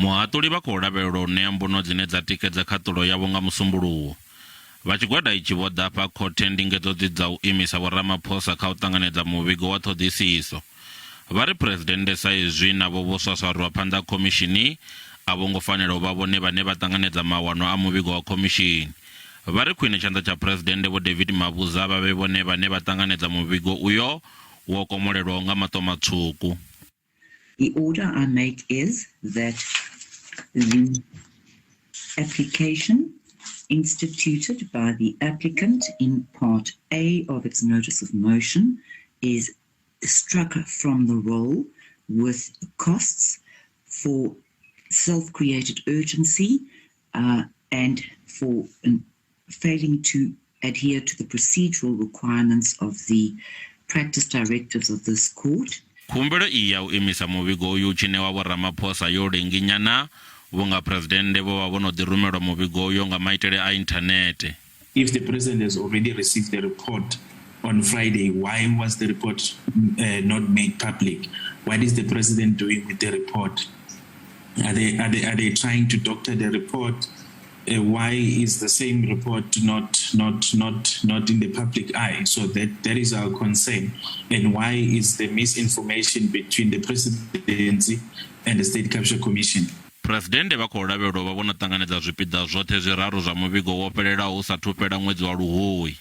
muhatuli vha khou lavhelelwa u ṋea mbuno dzine dza tikedza khaṱulo yavho nga musumbuluwo. Vha tshigwada itshi vho ḓa fha khothe ndingedzo dza u imisa vho Ramaphosa kha u tanganedza muvhigo wa ṱhoḓisiso. Vha ri phuresidennde sa izwi navho vho swaswariwa phanḓa khomishini a vho ngo fanela u vha vhone vhane vha tanganedza mawanwa a muvhigo wa khomishini. Vha ri khwine tshanḓa tsha phuresidennde vho David Mabuza vha vhe vhone vhane vha tanganedza muvhigo uyo wo komolelwaho nga maṱo matswuku. The order I make is that the application instituted by the applicant in Part A of its notice of motion is struck from the roll with costs for self-created urgency and for failing to adhere to the procedural requirements of the practice directives of this court. Khumbelo iyi ya u imisa muvhigo uyu tshine wa vho Ramaphosa yo lenginyana vhunga phuresidennde vho vha vho no ḓirumelwa muvhigo uyo nga maitele a inthanete. If the president has already received the report on Friday, why was the report not made public? What is the president doing with the report? Are they trying to doctor the report? Why is the same report not in the public eye? So that is our concern. And why is the misinformation between the presidency and the State Capture Commission? Phuresidennde vha khou lavhelelwa vha vho no ṱanganedza zwipiḓa zwoṱhe zwiraru zwa muvhigo wo fhelelaho hu sathu fhela ṅwedzi wa Luhuhi.